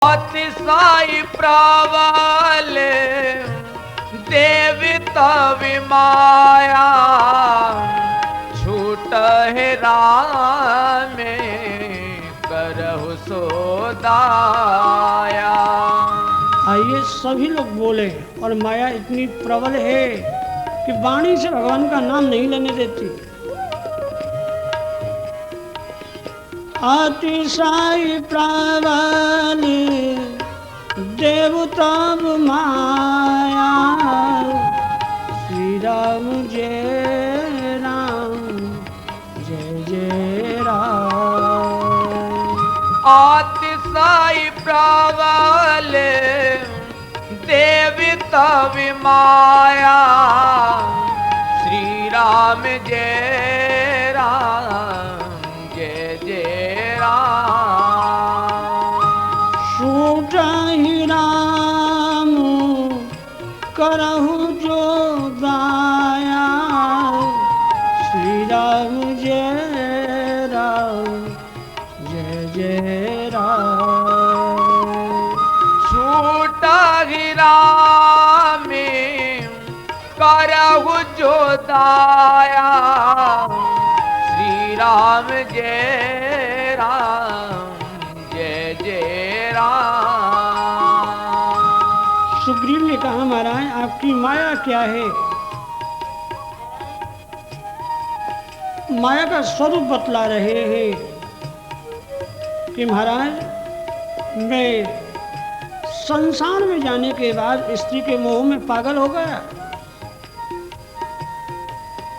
अतिशय प्रबल देवता विमाया छूट राम करहु सोदाया। आइए सभी लोग बोले। और माया इतनी प्रबल है कि वाणी से भगवान का नाम नहीं लेने देती। अतिशय प्रबल देवता माया श्री राम जय राम जय जय राम। अतिशय प्रबल देवता विमाया श्री राम जय राम जय जय राम। छूट राम करहु जो दाया श्री राम जय जय राम। छूट राम करहु जो दाया श्री राम जय जय राम। सुग्रीव ने कहा महाराज आपकी माया क्या है? माया का स्वरूप बतला रहे हैं कि महाराज मैं संसार में जाने के बाद स्त्री के मोह में पागल हो गया।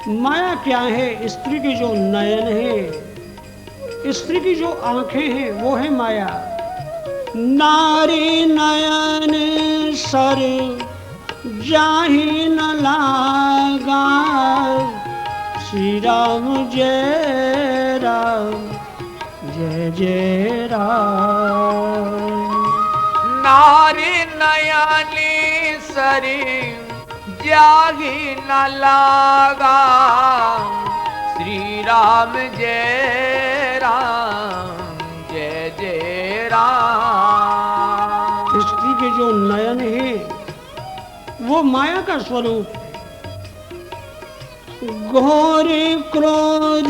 माया क्या है? स्त्री की जो नयन है, स्त्री की जो आंखें हैं वो है माया। नारी नयन सर जाहि न लागा श्री राम जय जय राम। नारी नयनी सरी जाहि न लागा श्री राम जय जय राम। स्त्री के जो नयन है वो माया का स्वरूप। घोर क्रोध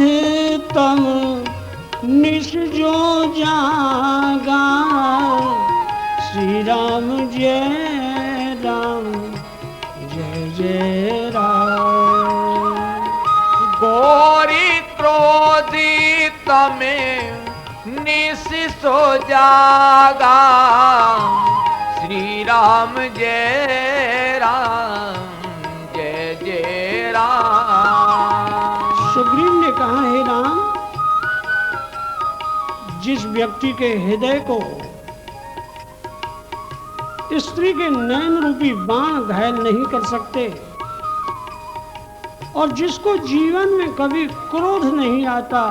तम निश जो जागा श्री राम जय जय राम। गोरी क्रोधी तमें निश सो जागा श्री राम जय राम। सुग्रीव ने कहा है राम, जिस व्यक्ति के हृदय को स्त्री के नयन रूपी बाण घायल नहीं कर सकते और जिसको जीवन में कभी क्रोध नहीं आता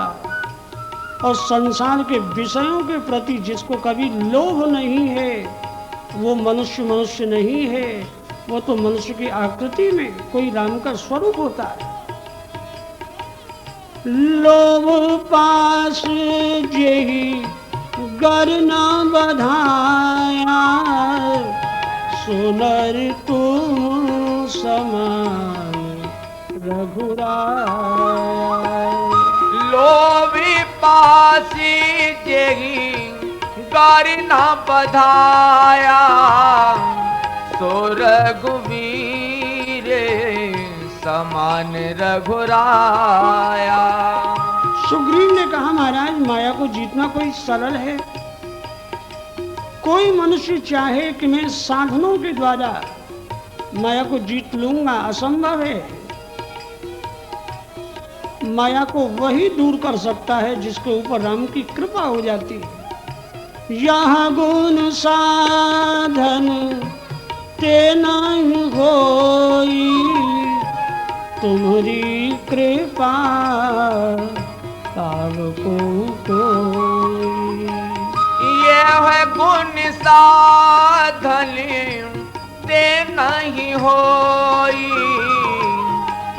और संसार के विषयों के प्रति जिसको कभी लोभ नहीं है, वो मनुष्य नहीं है। वो तो मनुष्य की आकृति में कोई राम का स्वरूप होता है। लोभ पास जेहि गर न बधाया सुनर तुम समान रघुराया। लोभी पासी जेहि गर न बधाया सो रघुवीर समान रघुराया। सुग्रीव ने कहा महाराज माया को जीतना कोई सरल है? कोई मनुष्य चाहे कि मैं साधनों के द्वारा माया को जीत लूंगा, असंभव है। माया को वही दूर कर सकता है जिसके ऊपर राम की कृपा हो जाती है। यह गुण साधन ते नहीं होई तुम्हारी कृपा ताब को कोई। यह गुण साधन ते नहीं होई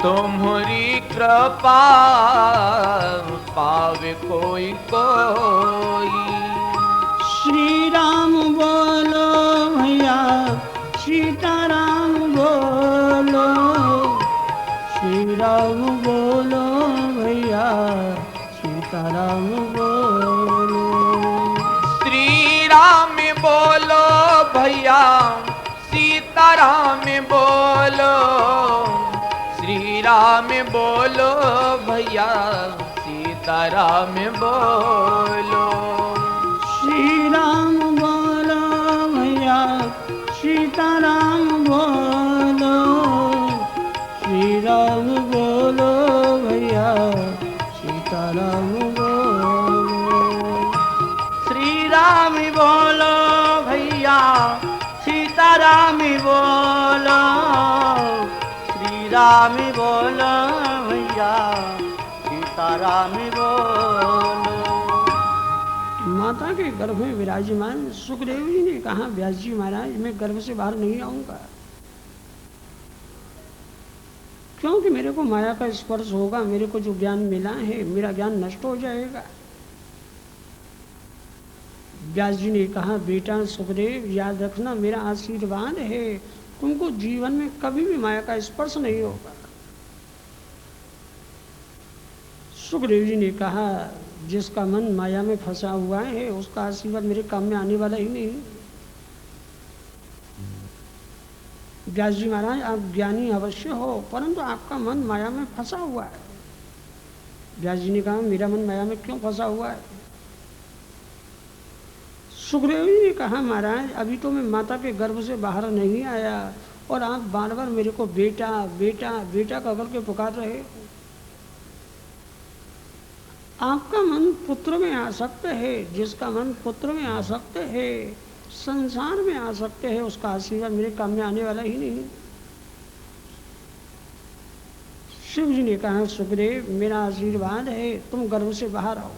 तुम्हारी कृपा पावे कोई कोई। श्री राम बोल सीताराम बोलो। श्री राम बोलो भैया, सीताराम बोलो। श्री राम बोलो भैया, सीताराम बोलो। श्री राम बोलो भैया, सीताराम बोलो। श्री राम बोलो भैया, सीताराम बोलो। श्री राम बोलो भैया, सीताराम बोलो। श्री राम बोलो भैया, सीताराम बोलो। माता के गर्भ में विराजमान सुखदेव जी ने कहा, व्यास जी महाराज मैं गर्भ से बाहर नहीं आऊंगा, क्योंकि मेरे को माया का स्पर्श होगा, मेरे को जो ज्ञान मिला है मेरा ज्ञान नष्ट हो जाएगा। व्यास जी ने कहा, बेटा सुखदेव याद रखना, मेरा आशीर्वाद है, तुमको जीवन में कभी भी माया का स्पर्श नहीं होगा। सुखदेव जी ने कहा, जिसका मन माया में फंसा हुआ है उसका आशीर्वाद मेरे काम में आने वाला ही नहीं। व्यास जी महाराज आप ज्ञानी अवश्य हो, परंतु आपका मन माया में फंसा हुआ है। व्यास जी ने कहा, मेरा मन माया में क्यों फंसा हुआ है? सुखदेव जी ने कहा, महाराज अभी तो मैं माता के गर्भ से बाहर नहीं आया और आप बार बार मेरे को बेटा बेटा बेटा कहकर के पुकार रहे हो। आपका मन पुत्र में आसक्त है, जिसका मन पुत्र में आसक्त है, संसार में आसक्त है, उसका आशीर्वाद मेरे काम में आने वाला ही नहीं। शिव जी ने कहा, सुखदेव मेरा आशीर्वाद है, तुम गर्भ से बाहर आओ।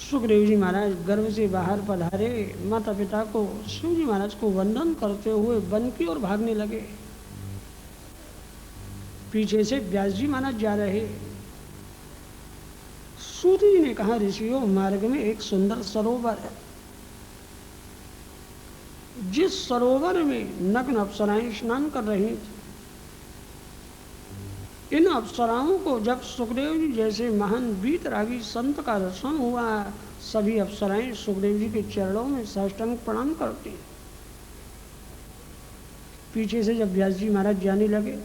सुखदेव जी महाराज गर्भ से बाहर पधारे, माता पिता को शिव जी महाराज को वंदन करते हुए वन की ओर भागने लगे। पीछे से व्यास जी महाराज जा रहे। सूत जी ने कहा, ऋषियों मार्ग में एक सुंदर सरोवर है, जिस सरोवर में नग्न अप्सराएं स्नान कर रही थी। इन अप्सराओं को जब सुखदेव जी जैसे महान वीतरागी संत का दर्शन हुआ, सभी अप्सराएं सुखदेव जी के चरणों में साष्टांग प्रणाम करती। पीछे से जब व्यास जी महाराज जाने लगे,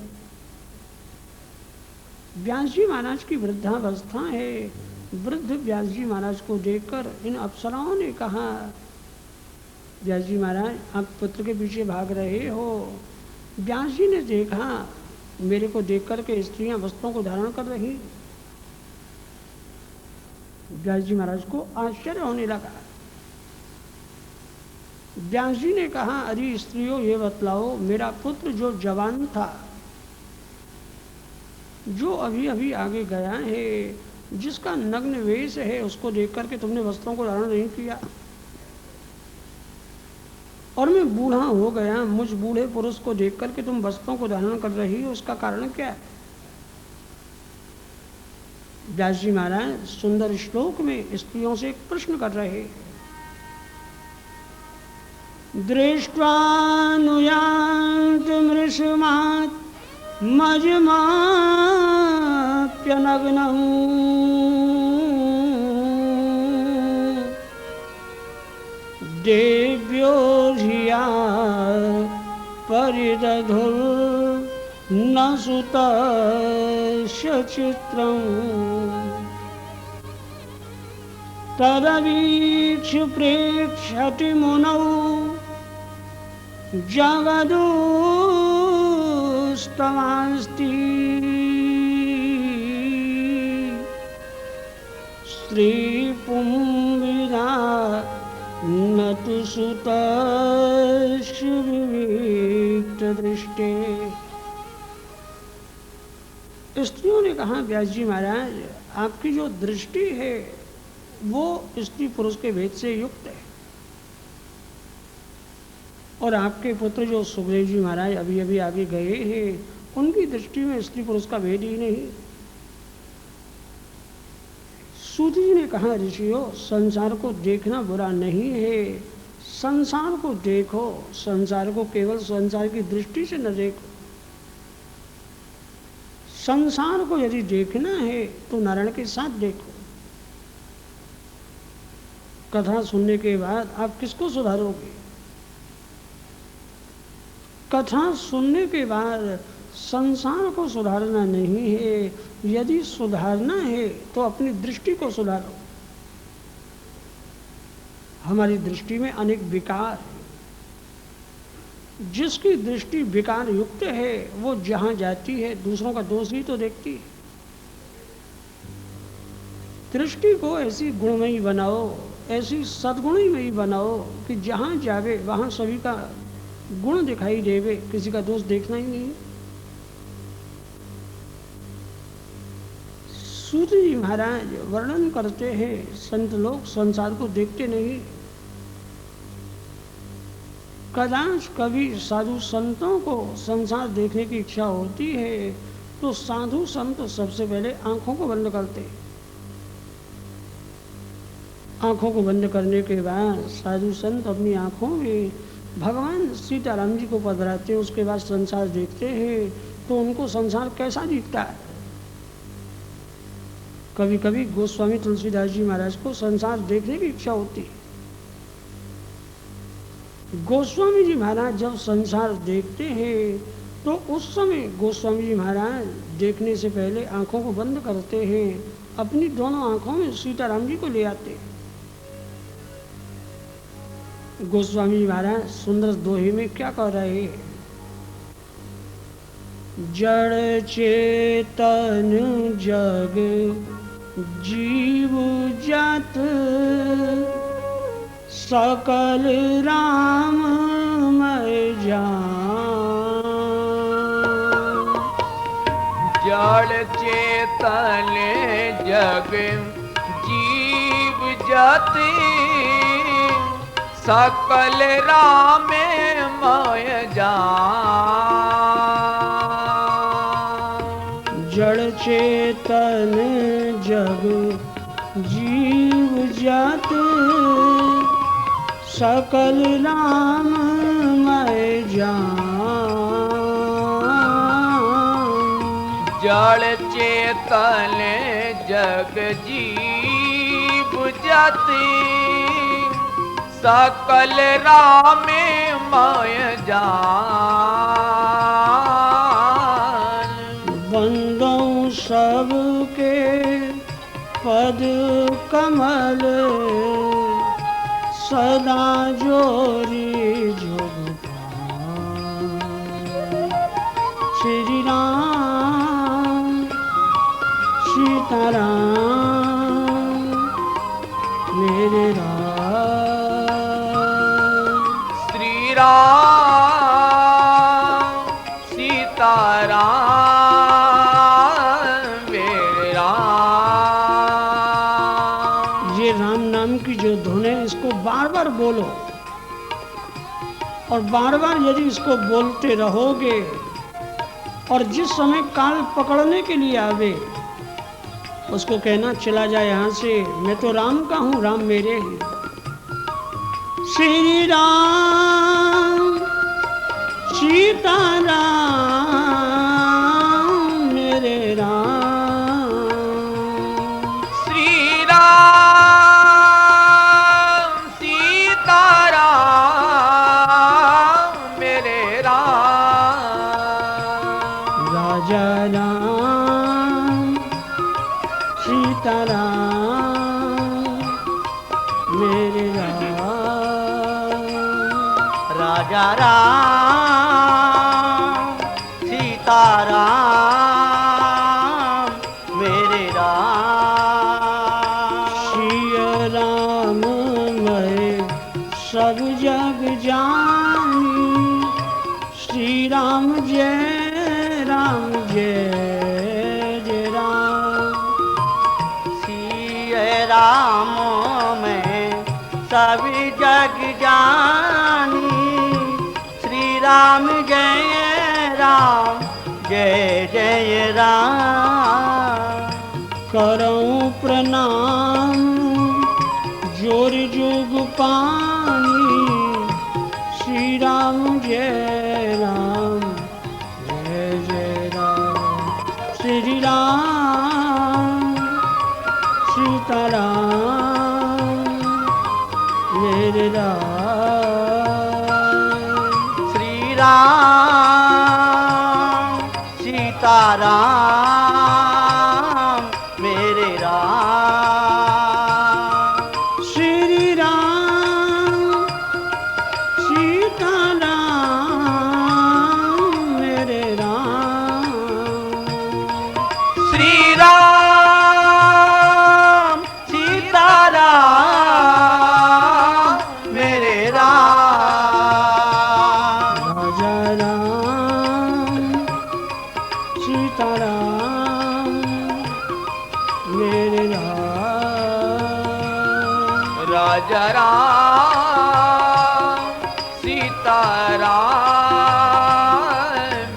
व्यास जी महाराज की वृद्धावस्था है, वृद्ध व्यास जी महाराज को देखकर इन अप्सराओं ने कहा, व्यास जी महाराज आप पुत्र के पीछे भाग रहे हो। व्यास जी ने देखा, मेरे को देख करके स्त्रियां वस्त्रों को धारण कर रही। व्यास जी महाराज को आश्चर्य होने लगा। व्यास जी ने कहा, अरे स्त्रियों ये बतलाओ, मेरा पुत्र जो जवान था, जो अभी अभी आगे गया है, जिसका नग्न वेश है, उसको देख करके तुमने वस्त्रों को धारण नहीं किया, और मैं बूढ़ा हो गया, मुझ बूढ़े पुरुष को देख करके तुम वस्त्रों को धारण कर रही हो, उसका कारण क्या है? व्यास जी महाराज सुंदर श्लोक में स्त्रियों से एक प्रश्न कर रहे। दृष्ट्वानुयान्त मृषमात् मजमाप्यनग्नम् देव्यो धिया परिदधुर्न सुतस्य चित्रम् तदवीक्ष्य प्रेक्षति मुनौ जगदुस्तमास्ति स्त्री पुंविदा न तु सुतस्य विविक्त दृष्टे। स्त्रियों ने कहा, व्यास जी महाराज आपकी जो दृष्टि है वो स्त्री पुरुष के भेद से युक्त है, और आपके पुत्र जो सुखदेव जी महाराज अभी अभी आगे गए हैं, उनकी दृष्टि में स्त्री पुरुष का भेद ही नहीं। सूत जी ने कहा, ऋषियों संसार को देखना बुरा नहीं है, संसार को देखो, संसार को केवल संसार की दृष्टि से न देखो। संसार को यदि देखना है तो नारायण के साथ देखो। कथा सुनने के बाद आप किसको सुधारोगे? कथा सुनने के बाद संसार को सुधारना नहीं है, यदि सुधारना है तो अपनी दृष्टि को सुधारो। हमारी दृष्टि में अनेक विकार है। जिसकी दृष्टि विकार युक्त है वो जहां जाती है दूसरों का दोष ही तो देखती है। दृष्टि को ऐसी गुणमयी बनाओ, ऐसी सद्गुणमयी बनाओ कि जहां जावे वहां सभी का गुण दिखाई देवे, किसी का दोष देखना ही नहीं। सूत जी महाराज वर्णन करते हैं, संत लोग संसार को देखते नहीं। कदाच कभी साधु संतों को संसार देखने की इच्छा होती है तो साधु संत सबसे पहले आंखों को बंद करते हैं। आंखों को बंद करने के बाद साधु संत अपनी आंखों में भगवान सीताराम जी को पधराते हैं, उसके बाद संसार देखते हैं तो उनको संसार कैसा दिखता है। कभी कभी गोस्वामी तुलसीदास जी महाराज को संसार देखने की इच्छा होती है। गोस्वामी जी महाराज जब संसार देखते हैं तो उस समय गोस्वामी जी महाराज देखने से पहले आंखों को बंद करते हैं, अपनी दोनों आंखों में सीताराम जी को ले आते हैं। गोस्वामी जी महाराज सुंदर दोहे में क्या कह रहे हैं? जड़ चेतन जग जीव जात सकल राम मैं जान। जड़ चेतन जग जीव जाति सकल राम मैं जान। जड़ चेतन जग जीव जात सकल राम मैं जान। जड़ चेतन जग जीव जाति सकल राम मैं जान। बंदों सबके पद कमल सदा जोरी जुगपान। श्री राम सीताराम मेरे राम। श्री राम सीताराम मेरे राम। ये राम नाम की जो धुन है इसको बार बार बोलो, और बार बार यदि इसको बोलते रहोगे और जिस समय काल पकड़ने के लिए आवे उसको कहना चला जाए यहाँ से, मैं तो राम का हूँ, राम मेरे हैं। श्री राम सीताराम मेरे राम। श्री राम सीताराम मेरे राम। राजा राम सीताराम मेरे राम। राजा राम सीताराम मेरे राम। श्री राम मैं सब जग जानी, श्री राम जय जय राम। श्री राम में सभी जग जानी, श्री राम जय जय राम। करऊं प्रणाम जोर जुग पानी, श्री राम जय राम। श्री मेरे राम। श्री राम सीताराम मेरे राम। श्री राम सीताराम मेरे राम। श्री राम सीताराम मेरे राम। राजा राम सीताराम मेरे राम। राजा राम सीताराम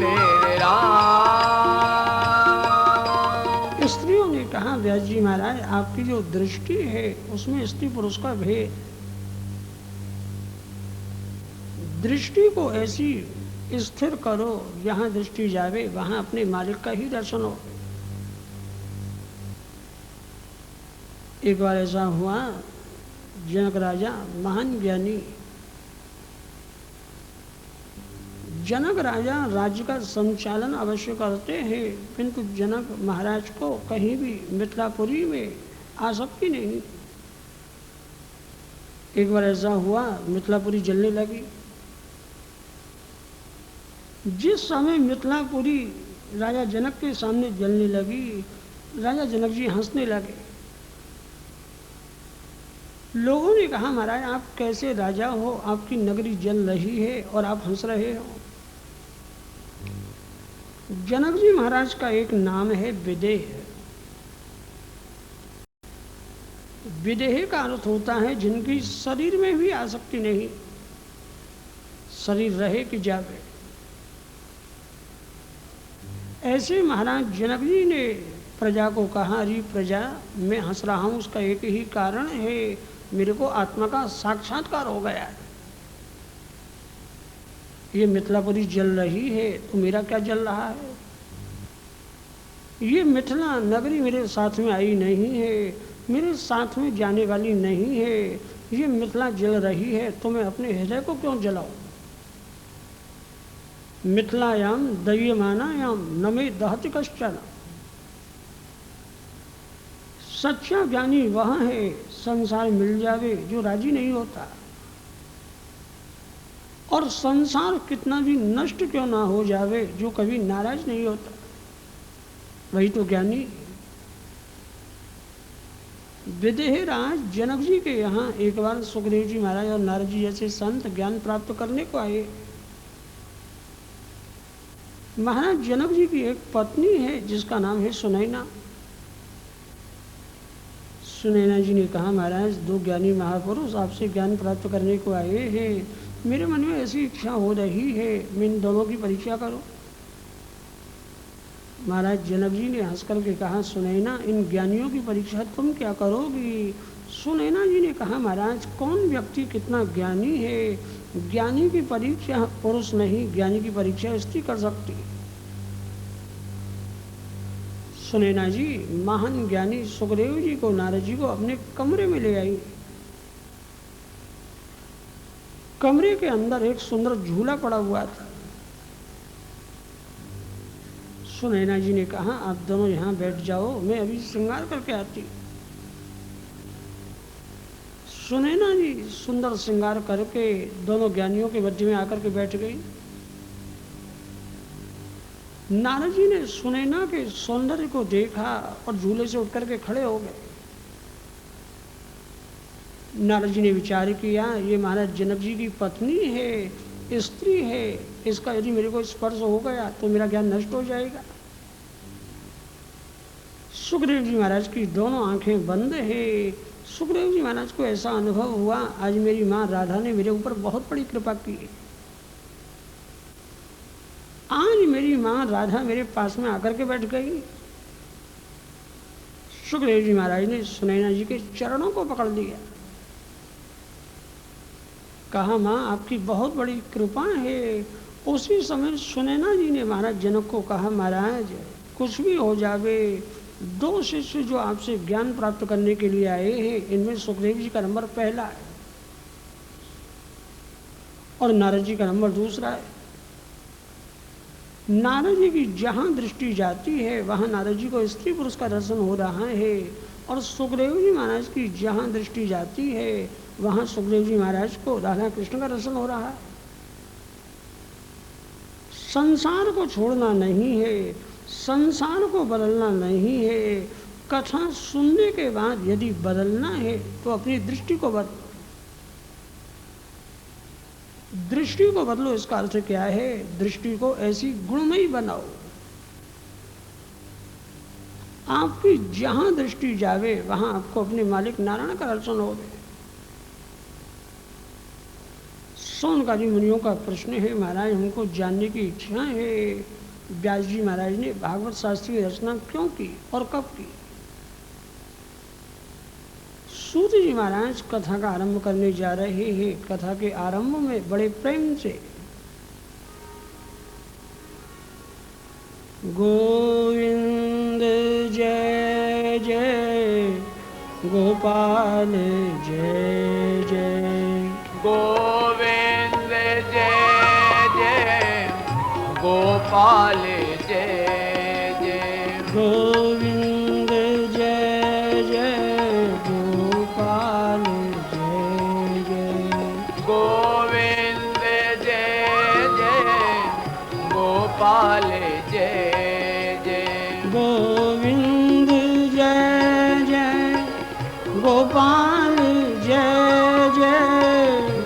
मेरे राम। स्त्रियों ने कहा व्यास जी महाराज आपकी जो दृष्टि है उसमें स्त्री पुरुष का भेद, दृष्टि को ऐसी स्थिर करो जहां दृष्टि जावे वहां अपने मालिक का ही दर्शन हो। एक बार ऐसा हुआ, जनक राजा महान ज्ञानी, जनक राजा राज्य का संचालन अवश्य करते हैं, किंतु जनक महाराज को कहीं भी मिथिलापुरी में आसक्ति नहीं। एक बार ऐसा हुआ, मिथिलापुरी जलने लगी। जिस समय मिथिलापुरी राजा जनक के सामने जलने लगी, राजा जनक जी हंसने लगे। लोगों ने कहा महाराज आप कैसे राजा हो, आपकी नगरी जल रही है और आप हंस रहे हो। जनक जी महाराज का एक नाम है विदेह। विदेह का अर्थ होता है जिनकी शरीर में भी आसक्ति नहीं, शरीर रहे कि जावे। ऐसे महाराज जनक जी ने प्रजा को कहा, अरे प्रजा मैं हंस रहा हूं उसका एक ही कारण है, मेरे को आत्मा का साक्षात्कार हो गया है। ये मिथिलापुरी जल रही है तो मेरा क्या जल रहा है। ये मिथिला नगरी मेरे साथ में आई नहीं है, मेरे साथ में जाने वाली नहीं है। ये मिथिला जल रही है तो मैं अपने हृदय को क्यों जलाऊं। मिथिलायाम दह्यमानायाम न मे दहति कश्चन। सच्चा ज्ञानी वह है संसार मिल जावे जो राजी नहीं होता, और संसार कितना भी नष्ट क्यों ना हो जावे जो कभी नाराज नहीं होता, वही तो ज्ञानी। विदेह राज जनक जी के यहाँ एक बार सुखदेव जी महाराज और नारद जी जैसे संत ज्ञान प्राप्त करने को आए। महाराज जनक जी की एक पत्नी है जिसका नाम है सुनैना। सुनैना जी ने कहा महाराज दो ज्ञानी महापुरुष आपसे ज्ञान प्राप्त करने को आए हैं, मेरे मन में ऐसी इच्छा हो रही है मैं इन दोनों की परीक्षा करूं। महाराज जनक जी ने हंस करके कहा सुनैना इन ज्ञानियों की परीक्षा तुम क्या करोगी। सुनैना जी ने कहा महाराज कौन व्यक्ति कितना ज्ञानी है, ज्ञानी की परीक्षा पुरुष नहीं, ज्ञानी की परीक्षा स्त्री कर सकती। सुनैना जी महान ज्ञानी सुखदेव जी को नारद जी को अपने कमरे में ले आई। कमरे के अंदर एक सुंदर झूला पड़ा हुआ था। सुनैना जी ने कहा आप दोनों यहाँ बैठ जाओ, मैं अभी श्रृंगार करके आती। सुनैना जी सुंदर श्रृंगार करके दोनों ज्ञानियों के मध्य में आकर के बैठ गई। नारद जी ने सुनैना के सौंदर्य को देखा और झूले से उठ करके खड़े हो गए। नारद जी ने विचार किया ये महाराज जनक जी की पत्नी है, स्त्री है, इसका यदि मेरे को स्पर्श हो गया तो मेरा ज्ञान नष्ट हो जाएगा। सुखदेव जी महाराज की दोनों आंखें बंद है। सुखदेव जी महाराज को ऐसा अनुभव हुआ आज मेरी माँ राधा ने मेरे ऊपर बहुत बड़ी कृपा की है। आज मेरी माँ राधा मेरे पास में आकर के बैठ गई। सुखदेव जी महाराज ने सुनैना जी के चरणों को पकड़ लिया, कहा माँ आपकी बहुत बड़ी कृपा है। उसी समय सुनैना जी ने महाराज जनक को कहा महाराज कुछ भी हो जावे, दो शिष्य जो आपसे ज्ञान प्राप्त करने के लिए आए हैं इनमें सुखदेव जी का नंबर पहला है। और नारद जी का नंबर दूसरा है। नारद जी की जहाँ दृष्टि जाती है वहाँ नारद जी को स्त्री पुरुष का दर्शन हो रहा है, और सुखदेव जी महाराज की जहाँ दृष्टि जाती है वहाँ सुखदेव जी महाराज को राधा कृष्ण का दर्शन हो रहा है। संसार को छोड़ना नहीं है, संसार को बदलना नहीं है। कथा सुनने के बाद यदि बदलना है तो अपनी दृष्टि को बदलो। दृष्टि को बदलो इसका अर्थ क्या है? दृष्टि को ऐसी गुणमयी बनाओ, आपकी जहां दृष्टि जावे वहां आपको अपने मालिक नारायण का दर्शन हो। सोनकादी मुनियों का प्रश्न है, महाराज हमको जानने की इच्छा है, व्यास जी महाराज ने भागवत शास्त्र की रचना क्यों की और कब की? सूत जी महाराज कथा का आरंभ करने जा रहे हैं। कथा के आरंभ में बड़े प्रेम से गोविंद जय जय गोपाल जय जय, गोविंद जय जय गोपाल जय जय, गोविंद जय जय गोपाल जय जय, गोविंद जय जय गोपाल जय जय, गोविंद जय जय गोपाल जय जय,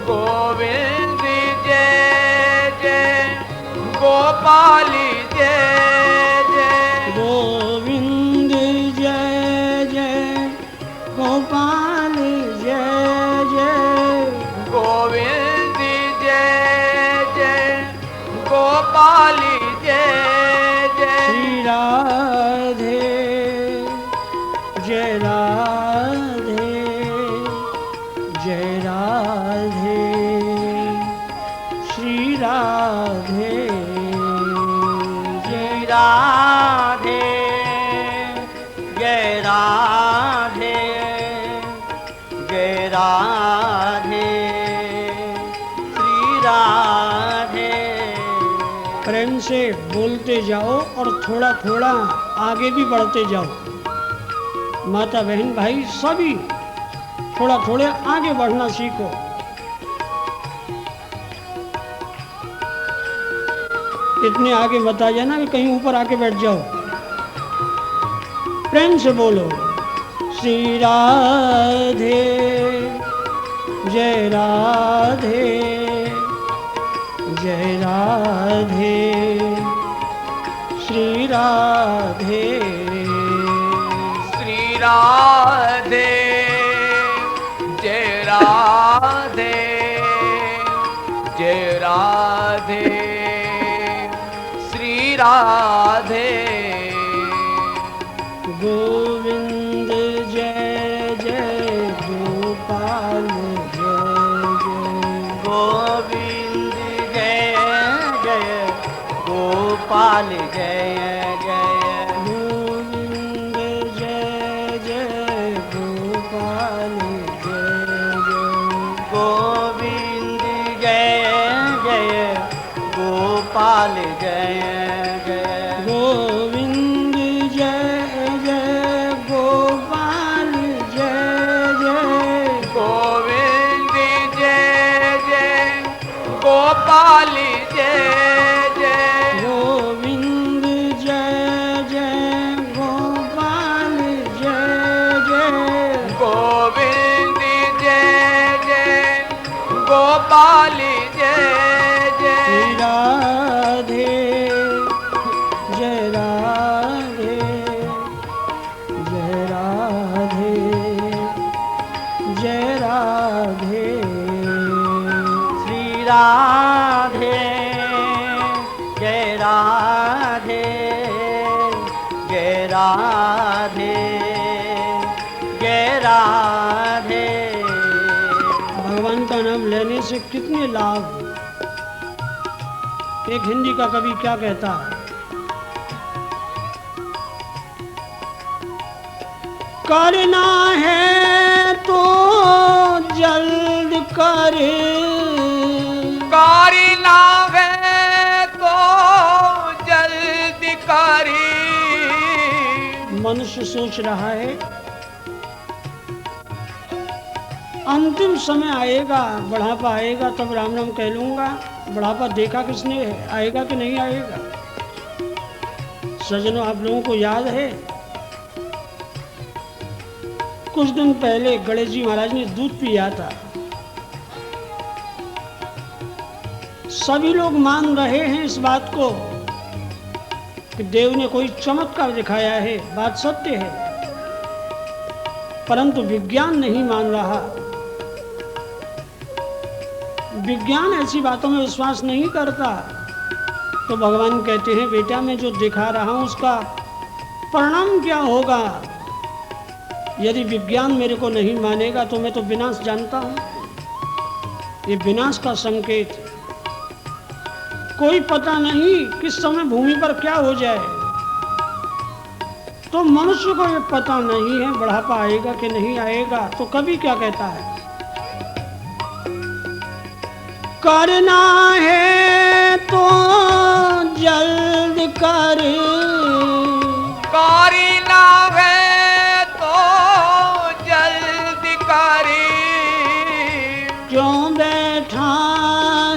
गोविंद जय जय गोपाल जय जय, गोविंद जय जय गोपाल जय जय, गोविंद जय जय गोपाल जय जय, श्री राधे जय राधे जय राधे, श्री राधे जय राधे जय राधे जय राधे श्री राधे। प्रेम से बोलते जाओ और थोड़ा थोड़ा आगे भी बढ़ते जाओ। माता बहन भाई सभी थोड़ा थोड़ा आगे बढ़ना सीखो। इतने आगे मत आ जाना कि कहीं ऊपर आके बैठ जाओ। प्रेम से बोलो श्री राधे जय राधे जय राधे श्री राधे, श्री राधे जय राधे जय राधे श्री राधे, गोविंद जय जय गोपाल जय जय, गोविंद जय जय गोपाल जय जय, गोविंद जय जय गोपाल जय जय, गोविंद जय जय गोपाल जय जय, गोविंद जय जय गोपाल जय जय, गोविंद जय जय गोपाल जय जय, गोविंद जय जय गोपाल जय जय, गोविंद जय जय गोपाल जय श्री जय, राधे जय राधे जय राधे जय राधे, श्री राधे जय राधे जय राधे जय राधे। भगवान का नाम लेने से कितने लाभ। एक हिंदी का कवि क्या कहता है, करना है तो जल्द कर, का मनुष्य सोच रहा है अंतिम समय आएगा, बुढ़ापा आएगा तब राम राम कह लूंगा। बुढ़ापा देखा किसने है, आएगा कि नहीं आएगा? सज्जनों, आप लोगों को याद है कुछ दिन पहले गणेश जी महाराज ने दूध पिया था। सभी लोग मान रहे हैं इस बात को कि देव ने कोई चमत्कार दिखाया है, बात सत्य है, परंतु विज्ञान नहीं मान रहा। विज्ञान ऐसी बातों में विश्वास नहीं करता। तो भगवान कहते हैं बेटा मैं जो दिखा रहा हूं उसका परिणाम क्या होगा? यदि विज्ञान मेरे को नहीं मानेगा तो मैं तो विनाश जानता हूं। ये विनाश का संकेत, कोई पता नहीं किस समय भूमि पर क्या हो जाए। तो मनुष्य को ये पता नहीं है बुढ़ापा आएगा कि नहीं आएगा। तो कभी क्या कहता है, करना है तो जल्द कर, करना है तो जल्द कर, क्यों बैठा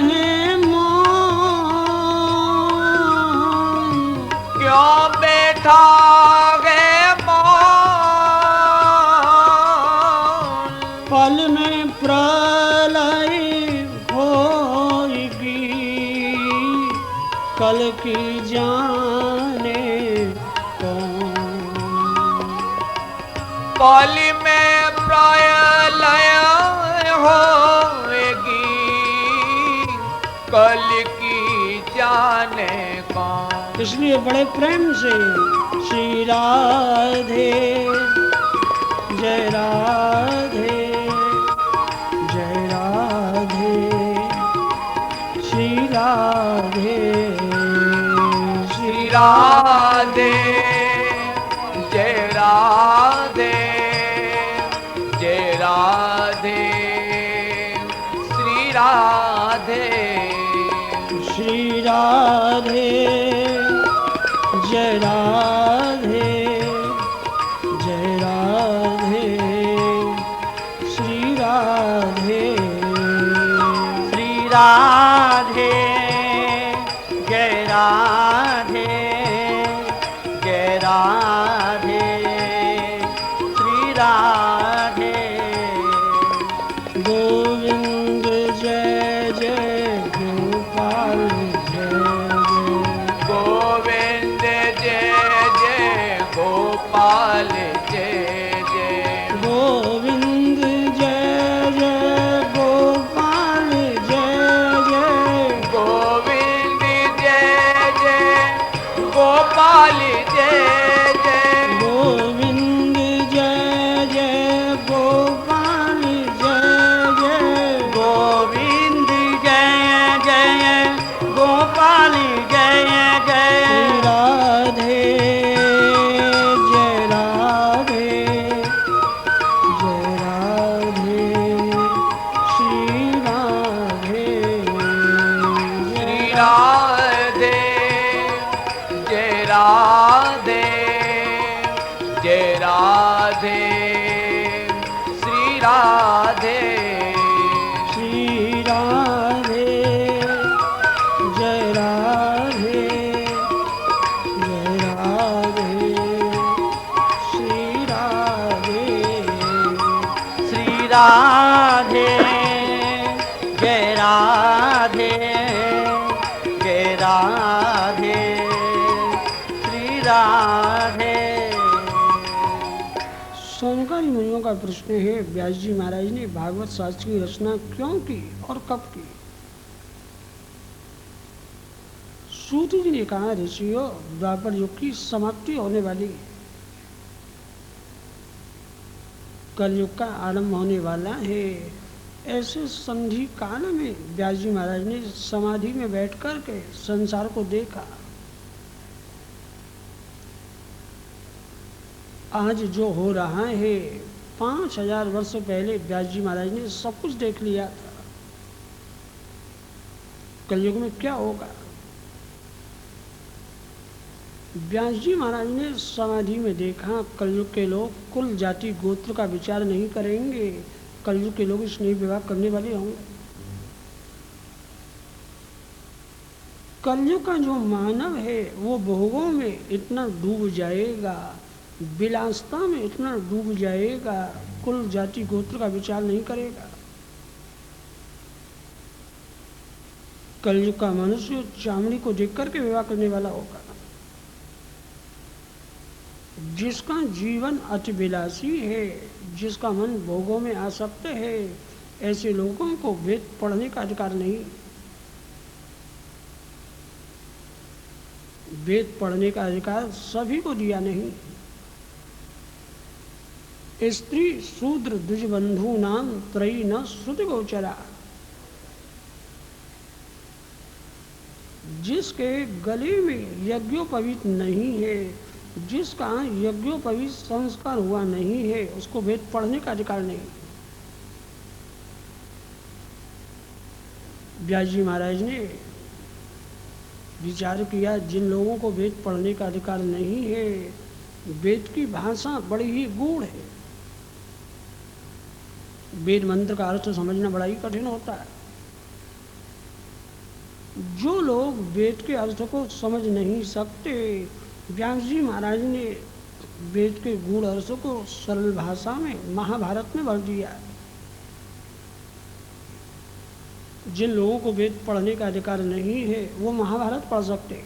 है मौन, क्यों बैठा है मौन, पल में प्रलय कल की जाने कौन, पल में प्रलय होगी कल की जाने कौन। इसलिए बड़े प्रेम से श्री राधे जय राधे जय राधे श्री राधे राधे जय राधे जय राधे श्री राधे श्री राधे जय राधे जय राधे श्री राधे श्री राधे जय राधे जय राधे श्री राधे गोविंद जय जय गोपाल जय जय गोविंद जय जय गोपाल जय जय गोविंद जय जय गोपाल जय जय गोविंद जय जय गोपाल जय जय गोविंद जय जय गोपाल जय जय गोविंद जय जय गोपाल जय जय राधे जय राधे जय राधे श्री राधे श्री राधे जय राधे जय राधे श्री राधे श्री राधे जय राधे जय राधे श्री राधे श्री राधे जय राधे जय राधे श्री राधे। सोनकारी मुनियों का प्रश्न है, व्यास जी महाराज ने भागवत शास्त्र की रचना क्यों की और कब की? सूत जी ने कहा, ऋषियों द्वापर युग की समाप्ति होने वाली है, कलयुग का आरंभ होने वाला है। ऐसे संधि काल में व्यास जी महाराज ने समाधि में बैठ कर के संसार को देखा। आज जो हो रहा है 5000 वर्ष पहले व्यास जी महाराज ने सब कुछ देख लिया था। कलयुग में क्या होगा? व्यास जी महाराज ने समाधि में देखा कलयुग के लोग कुल जाति गोत्र का विचार नहीं करेंगे, कलयुग के लोग स्नेह विवाह करने वाले होंगे। कलयुग का जो मानव है वो भोगों में इतना डूब जाएगा, विलासता में इतना डूब जाएगा, कुल जाति गोत्र का विचार नहीं करेगा। कलयुग का मनुष्य चामड़ी को देख करके विवाह करने वाला होगा। जिसका जीवन अति विलासी है, जिसका मन भोगों में आसक्त है, ऐसे लोगों को वेद पढ़ने का अधिकार नहीं। वेद पढ़ने का अधिकार सभी को दिया नहीं। स्त्री शूद्र द्विजबंधु नाम त्रयी न श्रुति गोचरा। जिसके गले में यज्ञोपवीत नहीं है, जिसका यज्ञोपवीत संस्कार हुआ नहीं है, उसको वेद पढ़ने का अधिकार नहीं। व्यास जी महाराज ने विचार किया, जिन लोगों को वेद पढ़ने का अधिकार नहीं है, वेद की भाषा बड़ी ही गूढ़ है। वेद मंत्र का अर्थ समझना बड़ा ही कठिन होता है। जो लोग वेद के अर्थ को समझ नहीं सकते, व्यास जी महाराज ने वेद के गूढ़ अर्थ को सरल भाषा में महाभारत में भर दिया। जिन लोगों को वेद पढ़ने का अधिकार नहीं है वो महाभारत पढ़ सकते।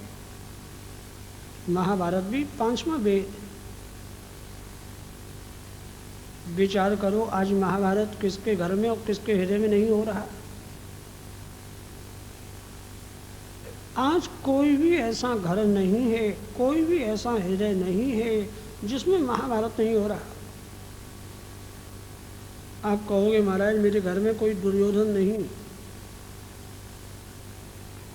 महाभारत भी 5वां वेद। विचार करो, आज महाभारत किसके घर में और किसके हृदय में नहीं हो रहा। आज कोई भी ऐसा घर नहीं है, कोई भी ऐसा हृदय नहीं है जिसमें महाभारत नहीं हो रहा। आप कहोगे महाराज मेरे घर में कोई दुर्योधन नहीं,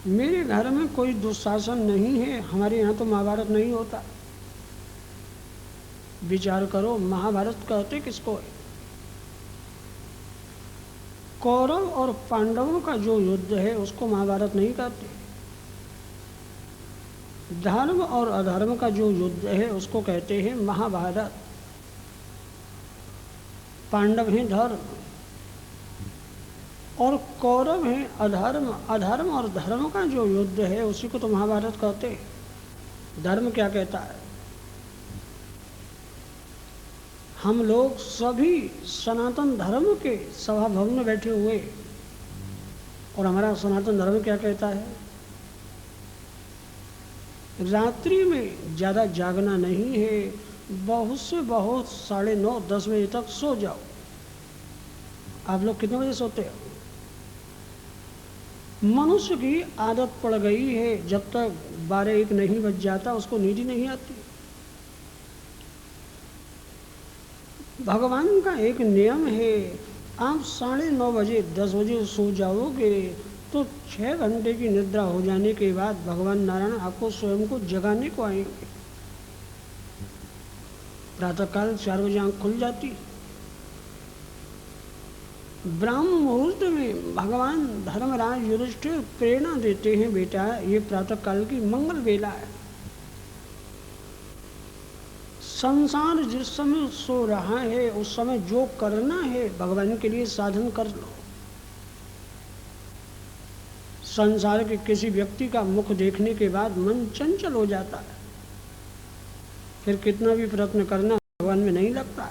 मेरे घर में कोई दुशासन नहीं है, हमारे यहाँ तो महाभारत नहीं होता। विचार करो, महाभारत कहते किसको है? कौरव और पांडवों का जो युद्ध है उसको महाभारत नहीं कहते। धर्म और अधर्म का जो युद्ध है उसको कहते हैं महाभारत। पांडव हैं धर्म और कौरव हैं अधर्म। अधर्म और धर्म का जो युद्ध है उसी को तो महाभारत कहते हैं। धर्म क्या कहता है? हम लोग सभी सनातन धर्म के सभा भवन में बैठे हुए, और हमारा सनातन धर्म क्या कहता है? रात्रि में ज़्यादा जागना नहीं है, बहुत से बहुत 9:30-10 बजे तक सो जाओ। आप लोग कितने बजे सोते हो? मनुष्य की आदत पड़ गई है, जब तक 12-1 नहीं बज जाता उसको नींद ही नहीं आती। भगवान का एक नियम है, आप 9:30 बजे 10 बजे सो जाओगे तो 6 घंटे की निद्रा हो जाने के बाद भगवान नारायण आपको स्वयं को जगाने को आएंगे। प्रातःकाल 4 बजे आँख खुल जाती। ब्राह्म मुहूर्त में भगवान धर्मराज युधिष्ठिर प्रेरणा देते हैं, बेटा ये प्रातःकाल की मंगल वेला है। संसार जिस समय सो रहा है उस समय जो करना है भगवान के लिए साधन कर लो। संसार के किसी व्यक्ति का मुख देखने के बाद मन चंचल हो जाता है, फिर कितना भी प्रयत्न करना भगवान में नहीं लगता।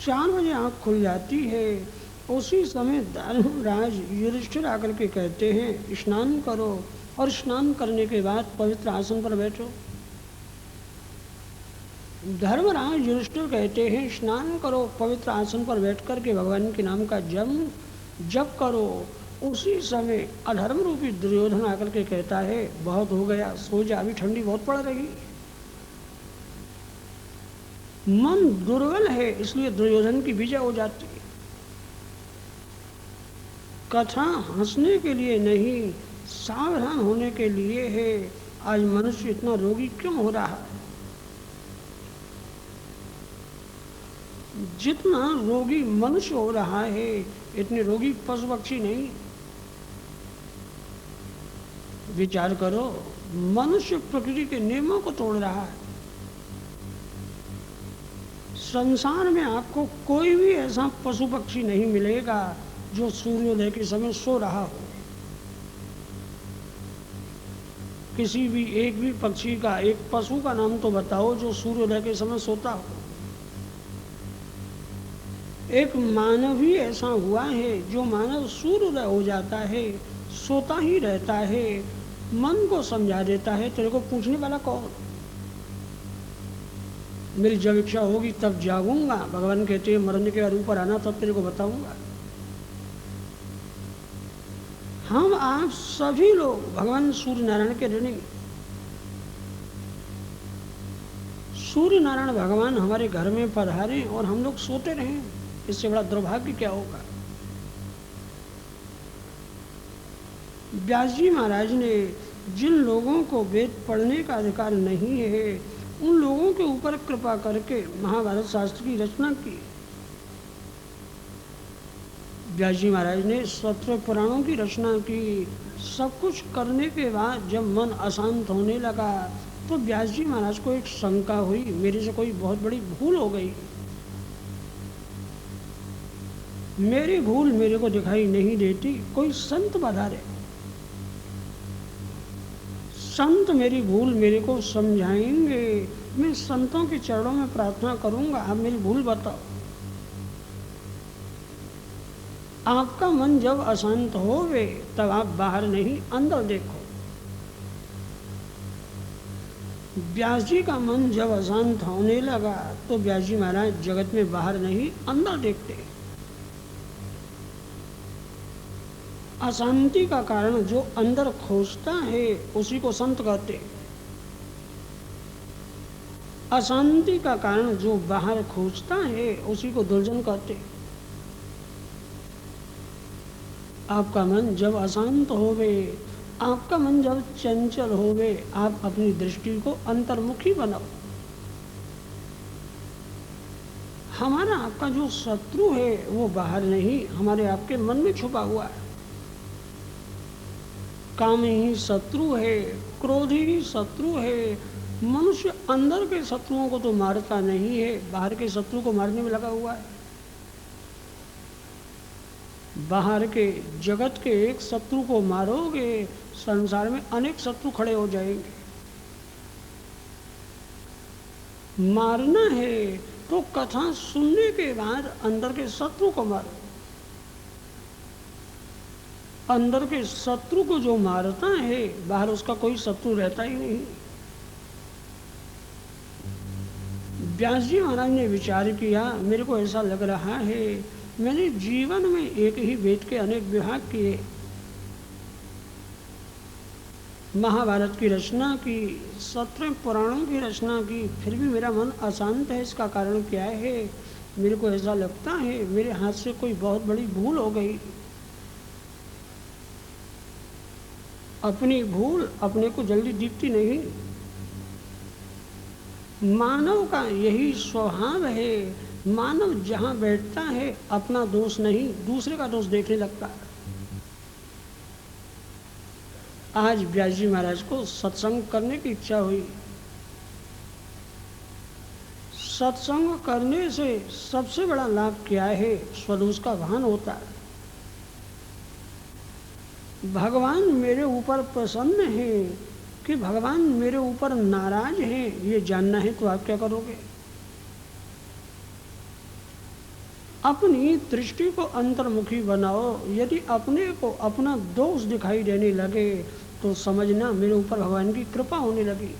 4 बजे आँख खुल जाती है, उसी समय धर्मराज युधिष्ठिर आकर के कहते हैं स्नान करो, और स्नान करने के बाद पवित्र आसन पर बैठो। धर्मराज युधिष्ठिर कहते हैं स्नान करो, पवित्र आसन पर बैठ कर के भगवान के नाम का जप करो। उसी समय अधर्म रूपी दुर्योधन आकर के कहता है बहुत हो गया, सो जा, अभी ठंडी बहुत पड़ रही। मन दुर्बल है इसलिए दुर्योधन की विजय हो जाती है। कथा हंसने के लिए नहीं, सावधान होने के लिए है। आज मनुष्य इतना रोगी क्यों हो रहा है? जितना रोगी मनुष्य हो रहा है इतने रोगी पशु पक्षी नहीं। विचार करो, मनुष्य प्रकृति के नियमों को तोड़ रहा है। संसार में आपको कोई भी ऐसा पशु पक्षी नहीं मिलेगा जो सूर्योदय के समय सो रहा हो। किसी भी एक भी पक्षी का, एक पशु का नाम तो बताओ जो सूर्योदय के समय सोता हो। एक मानव ही ऐसा हुआ है जो मानव सूर्योदय हो जाता है, सोता ही रहता है, मन को समझा देता है, तेरे को पूछने वाला कौन? मेरी जब इच्छा होगी तब जागूंगा। भगवान कहते हैं मरने के बाद ऊपर आना तब तेरे को बताऊंगा। हम आप सभी लोग भगवान सूर्य नारायण के ऋणी। सूर्य नारायण भगवान हमारे घर में पधारे और हम लोग सोते रहें, इससे बड़ा दुर्भाग्य क्या होगा। व्यास जी महाराज ने जिन लोगों को वेद पढ़ने का अधिकार नहीं है उन लोगों के ऊपर कृपा करके महाभारत शास्त्र की रचना की। व्यास जी महाराज ने 17 पुराणों की रचना की। सब कुछ करने के बाद जब मन अशांत होने लगा तो व्यास जी महाराज को एक शंका हुई, मेरे से कोई बहुत बड़ी भूल हो गई। मेरी भूल मेरे को दिखाई नहीं देती, कोई संत पधारे, संत मेरी भूल मेरे को समझाएंगे। मैं संतों के चरणों में प्रार्थना करूंगा, आप मेरी भूल बताओ। आपका मन जब अशांत होवे तब आप बाहर नहीं अंदर देखो। व्यास जी का मन जब अशांत होने लगा तो व्यास जी महाराज जगत में बाहर नहीं अंदर देखते। अशांति का कारण जो अंदर खोजता है उसी को संत कहते। अशांति का कारण जो बाहर खोजता है उसी को दुर्जन कहते। आपका मन जब अशांत होवे, आपका मन जब चंचल होवे, आप अपनी दृष्टि को अंतर्मुखी बनाओ। हमारा आपका जो शत्रु है वो बाहर नहीं, हमारे आपके मन में छुपा हुआ है। काम ही शत्रु है, क्रोध ही शत्रु है। मनुष्य अंदर के शत्रुओं को तो मारता नहीं है, बाहर के शत्रु को मारने में लगा हुआ है। बाहर के जगत के एक शत्रु को मारोगे, संसार में अनेक शत्रु खड़े हो जाएंगे। मारना है तो कथा सुनने के बाद अंदर के शत्रु को मारो। अंदर के शत्रु को जो मारता है बाहर उसका कोई शत्रु रहता ही नहीं। व्यास जी महाराज ने विचार किया, मेरे को ऐसा लग रहा है मैंने जीवन में एक ही वेद के अनेक विभाग किए, महाभारत की रचना की, 17 पुराणों की रचना की, फिर भी मेरा मन अशांत है। इसका कारण क्या है? मेरे को ऐसा लगता है मेरे हाथ से कोई बहुत बड़ी भूल हो गई। अपनी भूल अपने को जल्दी दिखती नहीं। मानव का यही स्वभाव है। मानव जहां बैठता है अपना दोष नहीं दूसरे का दोष देखने लगता है। आज व्यास जी महाराज को सत्संग करने की इच्छा हुई। सत्संग करने से सबसे बड़ा लाभ क्या है? स्वदोष का भान होता है। भगवान मेरे ऊपर प्रसन्न है कि भगवान मेरे ऊपर नाराज हैं, ये जानना है तो आप क्या करोगे? अपनी दृष्टि को अंतर्मुखी बनाओ। यदि अपने को अपना दोष दिखाई देने लगे तो समझना मेरे ऊपर भगवान की कृपा होने लगी।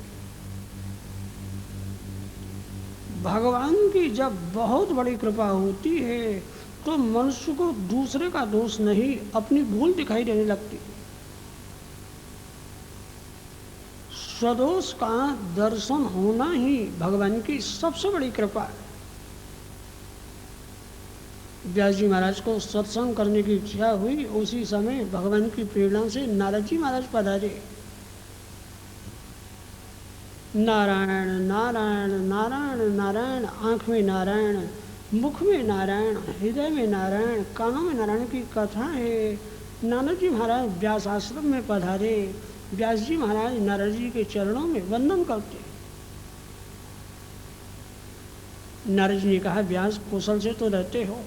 भगवान की जब बहुत बड़ी कृपा होती है तो मनुष्य को दूसरे का दोष नहीं अपनी भूल दिखाई देने लगती। स्वदोष का दर्शन होना ही भगवान की सबसे बड़ी कृपा है। व्यास जी महाराज को सत्संग करने की इच्छा हुई। उसी समय भगवान की प्रेरणा से नारद जी महाराज पधारे। नारायण नारायण नारायण नारायण, आँख में नारायण, मुख में नारायण, हृदय में नारायण, कानों में नारायण की कथा है। नारद जी महाराज व्यास आश्रम में पधारे व्यास जी महाराज नारद जी के चरणों में वंदन करते। नारद जी ने कहा, व्यास कुशल से तो रहते हो।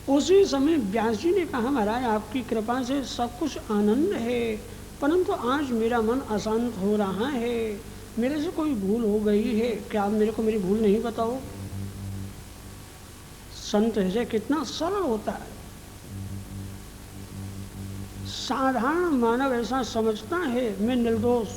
उसी समय व्यास जी ने कहा, महाराज आपकी कृपा से सब कुछ आनंद है, परंतु आज मेरा मन अशांत हो रहा है, मेरे से कोई भूल हो गई है, क्या आप मेरे को मेरी भूल नहीं बताओ? संत हृदय कितना सरल होता है। साधारण मानव ऐसा समझता है मैं निर्दोष,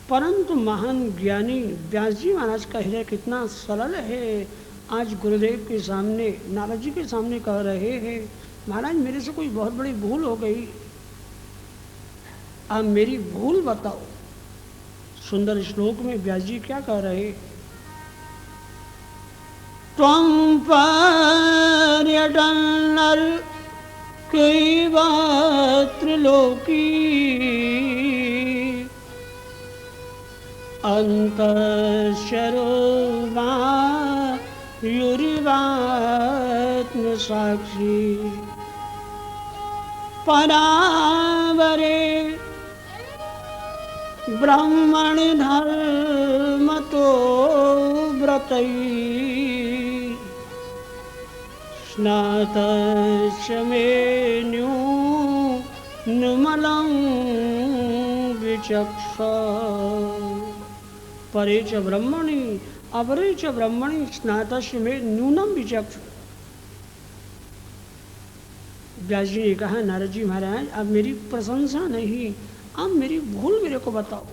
परंतु महान ज्ञानी व्यास जी महाराज का हृदय कितना सरल है। आज गुरुदेव के सामने, नारद जी के सामने कह रहे हैं, महाराज मेरे से कोई बहुत बड़ी भूल हो गई, आप मेरी भूल बताओ। सुंदर श्लोक में व्यास जी क्या कह रहे? त्वं पर्यटन नरकैवत्र लोकी अंतःशरो युरिवात्म साक्षी परावरे ब्रह्मणि धर्मतो व्रतैः स्नातश्च मे न्यूनमलं विचक्ष परे च ब्रह्मणि अपरे च ब्रह्मणि स्नातस्य में न्यूनम विचक्ष। व्यास जी ने कहा, नारद जी महाराज अब मेरी प्रशंसा नहीं, अब मेरी भूल मेरे को बताओ।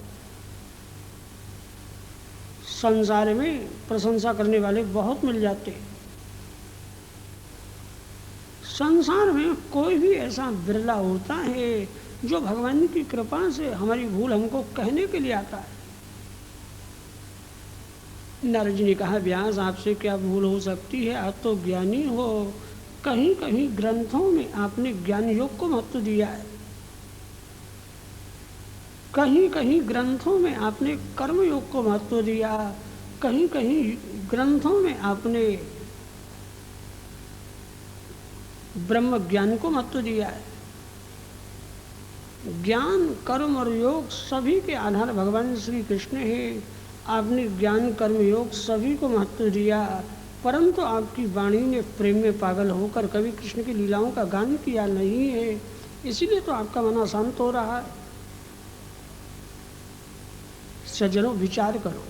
संसार में प्रशंसा करने वाले बहुत मिल जाते, संसार में कोई भी ऐसा बिरला होता है जो भगवान की कृपा से हमारी भूल हमको कहने के लिए आता है। नारद जी ने कहा, व्यास आपसे क्या भूल हो सकती है, आप तो ज्ञानी हो, कहीं कहीं ग्रंथों में आपने ज्ञान योग को महत्व दिया है, कहीं कहीं ग्रंथों में आपने कर्म योग को महत्व दिया, कहीं कहीं ग्रंथों में आपने ब्रह्म ज्ञान को महत्व दिया है। ज्ञान कर्म और योग सभी के आधार भगवान श्री कृष्ण है। आपने ज्ञान कर्म योग सभी को महत्व दिया, परंतु आपकी वाणी ने प्रेम में पागल होकर कभी कृष्ण की लीलाओं का गान किया नहीं है, इसीलिए तो आपका मन अशांत हो रहा है। सज्जनों विचार करो,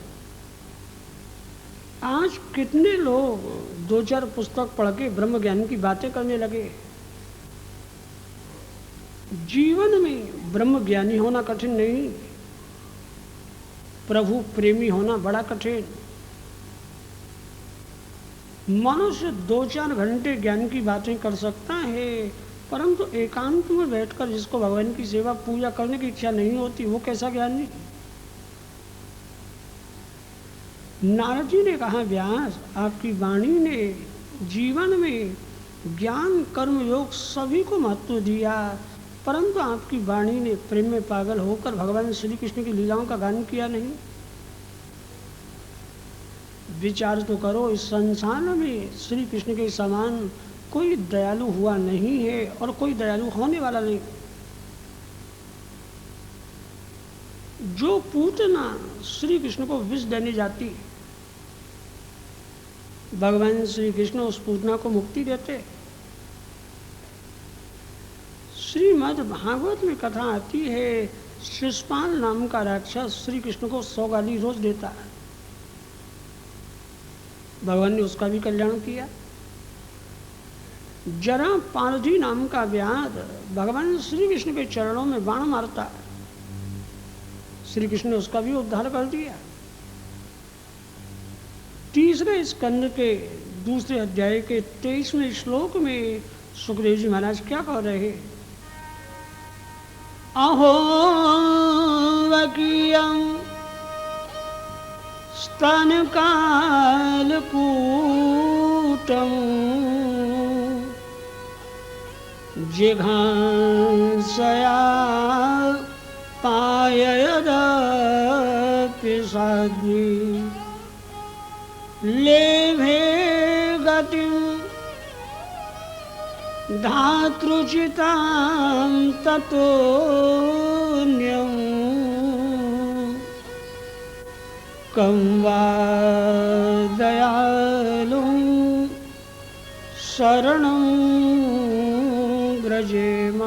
आज कितने लोग दो चार पुस्तक पढ़ के ब्रह्म ज्ञान की बातें करने लगे। जीवन में ब्रह्म ज्ञानी होना कठिन नहीं, प्रभु प्रेमी होना बड़ा कठिन। मनुष्य 2-4 घंटे ज्ञान की बातें कर सकता है, परंतु एकांत में बैठकर जिसको भगवान की सेवा पूजा करने की इच्छा नहीं होती, वो कैसा ज्ञानी। नारद जी ने कहा, व्यास आपकी वाणी ने जीवन में ज्ञान कर्म योग सभी को महत्व दिया, परंतु आपकी वाणी ने प्रेम में पागल होकर भगवान श्री कृष्ण की लीलाओं का गान किया नहीं। विचार तो करो, इस संसार में श्री कृष्ण के समान कोई दयालु हुआ नहीं है और कोई दयालु होने वाला नहीं। जो पूतना श्री कृष्ण को विष देने जाती, भगवान श्री कृष्ण उस पूतना को मुक्ति देते। श्रीमद् भागवत में कथा आती है, शिशुपाल नाम का राक्षस श्री कृष्ण को 100 गाली रोज देता है, भगवान ने उसका भी कल्याण किया। जरा पारधी नाम का व्याध भगवान श्री कृष्ण के चरणों में बाण मारता है, श्री कृष्ण ने उसका भी उद्धार कर दिया। तीसरे स्कंद के दूसरे अध्याय के 23वें श्लोक में सुखदेव जी महाराज क्या कह रहे हैं? अहो वकीयं स्तन कालकूटं जिघांसया पाययदपि साध्वी लेभे गतिं धातृचितां ततोऽन्यं कं वा दयालुं शरणं व्रजेम।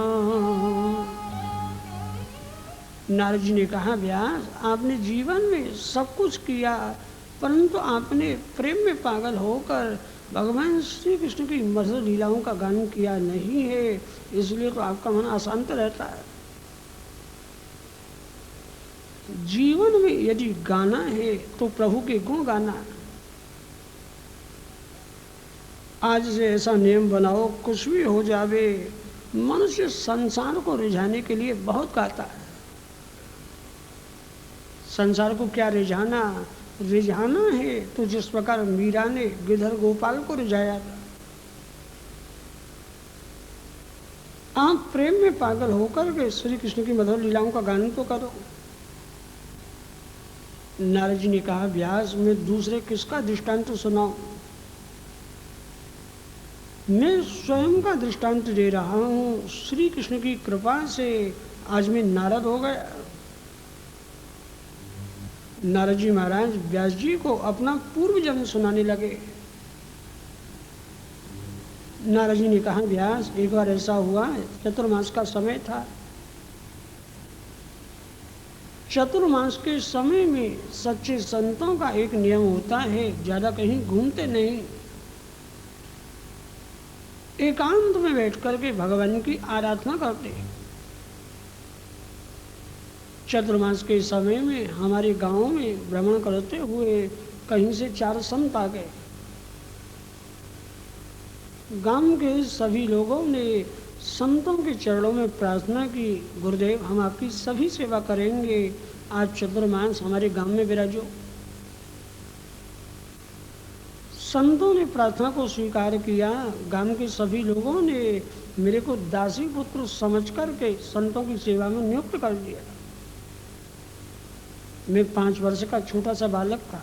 नारद जी ने कहा, व्यास आपने जीवन में सब कुछ किया, परंतु आपने प्रेम में पागल होकर भगवान श्री कृष्ण की मधुर लीलाओं का गान किया नहीं है, इसलिए तो आपका मन अशांत रहता है। जीवन में यदि गाना है तो प्रभु के गुण गाना। आज से ऐसा नियम बनाओ, कुछ भी हो जावे, मनुष्य संसार को रिझाने के लिए बहुत गाता है। संसार को क्या रिझाना है तो जिस प्रकार मीरा ने गिरधर गोपाल को रिझाया था। आप प्रेम में पागल होकर के श्री कृष्ण की मधुर लीलाओं का गान तो करो। नारद जी ने कहा, व्यास मैं दूसरे किसका दृष्टांत सुनाऊं? मैं स्वयं का दृष्टांत दे रहा हूं। श्री कृष्ण की कृपा से आज मैं नारद हो गया। नारद जी महाराज व्यास जी को अपना पूर्व जन्म सुनाने लगे। नारद जी ने कहा, व्यास एक बार ऐसा हुआ, चतुर्मास का समय था। चतुर्मास के समय में सच्चे संतों का एक नियम होता है, ज्यादा कहीं घूमते नहीं, एकांत में बैठ करके भगवान की आराधना करते। चतुर्मास के समय में हमारे गांव में भ्रमण करते हुए कहीं से 4 संत आ गए। गांव के सभी लोगों ने संतों के चरणों में प्रार्थना की, गुरुदेव हम आपकी सभी सेवा करेंगे, आज चतुर्मास हमारे गांव में विराजो। संतों ने प्रार्थना को स्वीकार किया। गांव के सभी लोगों ने मेरे को दासी पुत्र समझ करके संतों की सेवा में नियुक्त कर दिया। मैं 5 वर्ष का छोटा सा बालक था।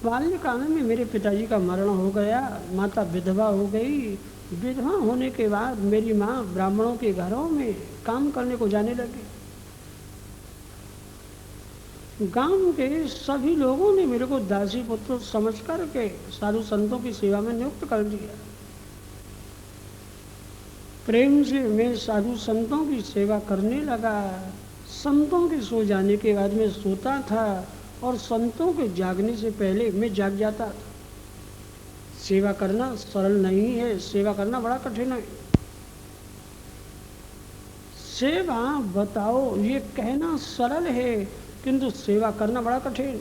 बाल्यकाल में मेरे पिताजी का मरण हो गया, माता विधवा हो गई। विधवा होने के बाद मेरी माँ ब्राह्मणों के घरों में काम करने को जाने लगी। गांव के सभी लोगों ने मेरे को दासी पुत्र समझ करके साधु संतों की सेवा में नियुक्त कर दिया। प्रेम से मैं साधु संतों की सेवा करने लगा। संतों के सो जाने के बाद मैं सोता था और संतों के जागने से पहले मैं जाग जाता था। सेवा करना सरल नहीं है, सेवा करना बड़ा कठिन है। सेवा बताओ ये कहना सरल है, किंतु सेवा करना बड़ा कठिन।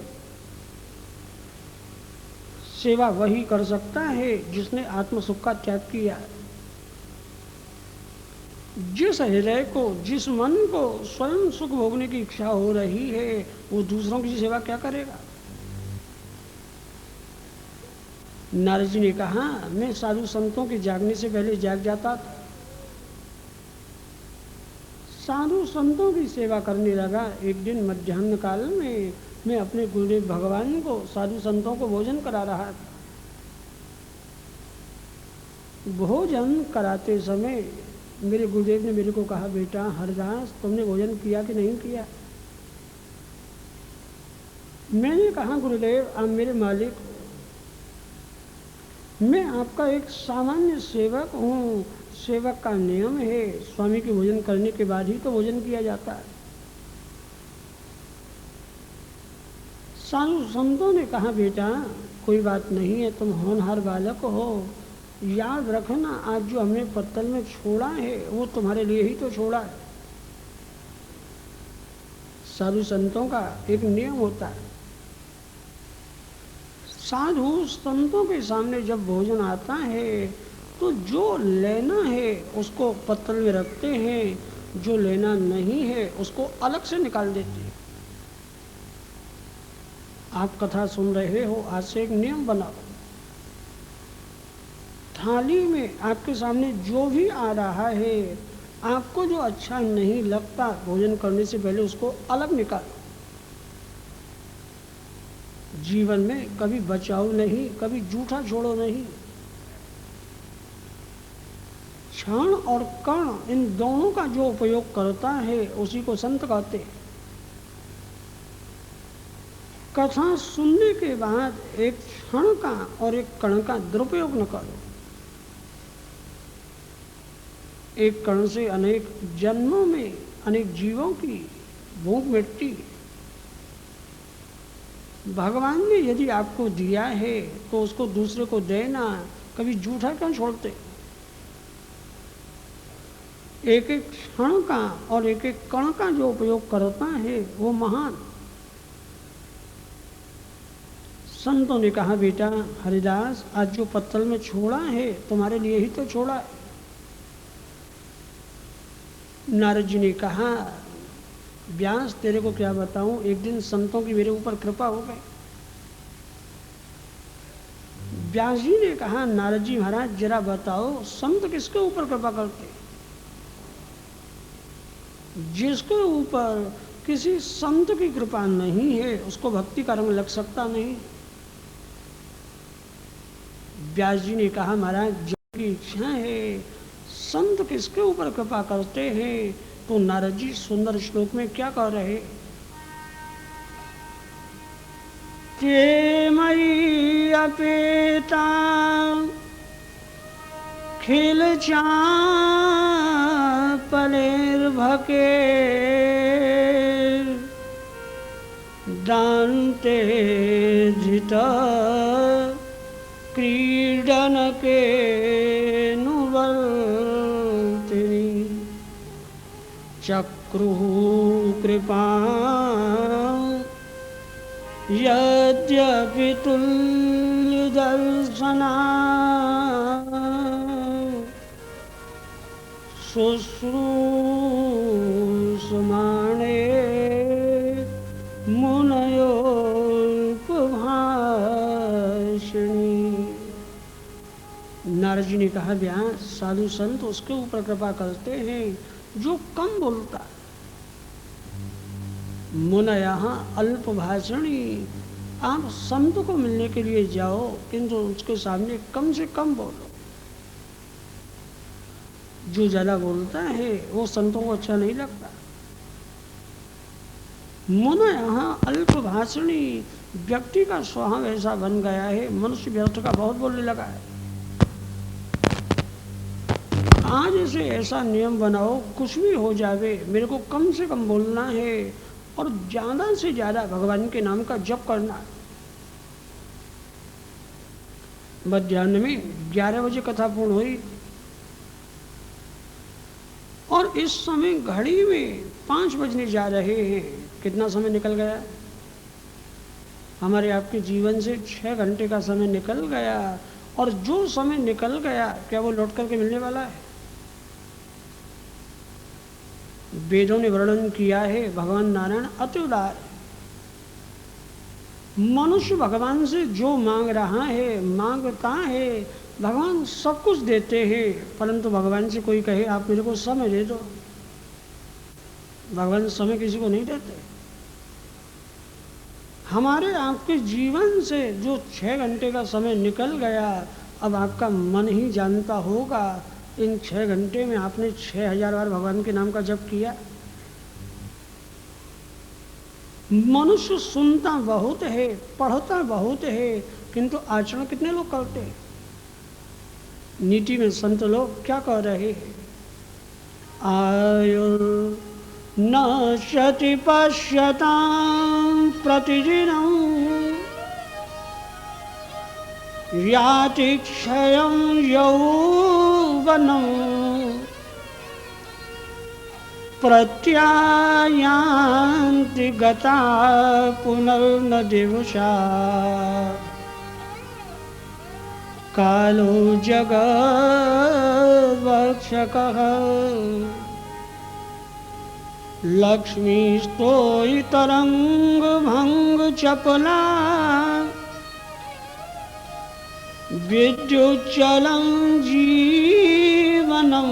सेवा वही कर सकता है जिसने आत्म सुख का त्याग किया है। जिस हृदय को, जिस मन को स्वयं सुख भोगने की इच्छा हो रही है, वो दूसरों की सेवा क्या करेगा? नारद जी ने कहा, मैं साधु संतों के जागने से पहले जाग जाता था। साधु संतों की सेवा करने लगा। एक दिन मध्याह्न काल में मैं अपने गुरुदेव भगवान को, साधु संतों को भोजन करा रहा था। भोजन कराते समय मेरे गुरुदेव ने मेरे को कहा, बेटा हरदास तुमने भोजन किया कि नहीं किया? मैंने कहा, गुरुदेव आप मेरे मालिक हो, मैं आपका एक सामान्य सेवक हूँ। सेवक का नियम है स्वामी के भोजन करने के बाद ही तो भोजन किया जाता है। साधु संतों ने कहा, बेटा कोई बात नहीं है, तुम होनहार बालक हो, याद रखना आज जो हमने पत्तल में छोड़ा है वो तुम्हारे लिए ही तो छोड़ा है। साधु संतों का एक नियम होता है। साधु संतों के सामने जब भोजन आता है तो जो लेना है उसको पत्तल में रखते हैं, जो लेना नहीं है उसको अलग से निकाल देते हैं। आप कथा सुन रहे हो, आज से एक नियम बनाओ। थाली में आपके सामने जो भी आ रहा है, आपको जो अच्छा नहीं लगता भोजन करने से पहले उसको अलग निकालो। जीवन में कभी बचाओ नहीं, कभी जूठा छोड़ो नहीं। क्षण और कण इन दोनों का जो उपयोग करता है उसी को संत कहते हैं। कथा सुनने के बाद एक क्षण का और एक कण का दुरुपयोग न करो। एक कण से अनेक जन्मों में अनेक जीवों की भूख मिटती। भगवान ने यदि आपको दिया है तो उसको दूसरे को देना, कभी जूठा क्यों छोड़ते। एक एक क्षण का और एक एक कण का जो उपयोग करता है वो महान। संतों ने कहा, बेटा हरिदास, आज जो पत्तल में छोड़ा है तुम्हारे लिए ही तो छोड़ा है। नारद जी ने कहा, व्यास तेरे को क्या बताऊं, एक दिन संतों की मेरे ऊपर कृपा हो गई। व्यास जी ने कहा, नारद जी महाराज जरा बताओ संत किसके ऊपर कृपा करते। जिसके ऊपर किसी संत की कृपा नहीं है उसको भक्ति का रंग लग सकता नहीं। व्यास जी ने कहा, महाराज जिनकी इच्छा है संत किसके ऊपर कृपा करते हैं। तो नारद जी सुंदर श्लोक में क्या कह रहे, ते मयि अपेता खिल चापलेर्भके दान्ते धित क्रीडन के नुवर्तिनी चक्रुः कृपा यद्यपि तुल्यदर्शना शुश्रूषमाणे मुनयोपभाषिणी। नारद जी ने कहा, व्यास साधु संत उसके ऊपर कृपा करते हैं जो कम बोलता है। मुनयः अल्पभाषणी, आप संत को मिलने के लिए जाओ किंतु उसके सामने कम से कम बोलो। जो ज्यादा बोलता है वो संतों को अच्छा नहीं लगता। मुनयः अल्पभाषणी, व्यक्ति का स्वभाव ऐसा बन गया है, मनुष्य व्यर्थ का बहुत बोलने लगा है। आज से ऐसा नियम बनाओ, कुछ भी हो जावे मेरे को कम से कम बोलना है और ज्यादा से ज्यादा भगवान के नाम का जप करना है। मध्याह्न में 11 बजे कथा पूर्ण हुई और इस समय घड़ी में 5 बजने जा रहे हैं। कितना समय निकल गया हमारे आपके जीवन से? 6 घंटे का समय निकल गया। और जो समय निकल गया क्या वो लौट करके मिलने वाला है? वेदों ने वर्णन किया है भगवान नारायण अति उदार। मनुष्य भगवान से जो मांग रहा है, मांगता है, भगवान सब कुछ देते हैं। परंतु भगवान से कोई कहे आप मेरे को समय दे दो, भगवान समय किसी को नहीं देते। हमारे आपके जीवन से जो 6 घंटे का समय निकल गया, अब आपका मन ही जानता होगा इन 6 घंटे में आपने 6000 बार भगवान के नाम का जप किया। मनुष्य सुनता बहुत है, पढ़ता बहुत है, किंतु आचरण कितने लोग करते हैं? नीति में संत लोग क्या कह रहे हैं? आयुर् न शति पश्यतां प्रतिदिनं याति क्षयं यौवनं प्रत्यायान्ति गता पुनर्न दिवसा कालो जगद्वक्षकः लक्ष्मीस्तोयि तरंगभंग चपला विद्युच्चलं जीवनं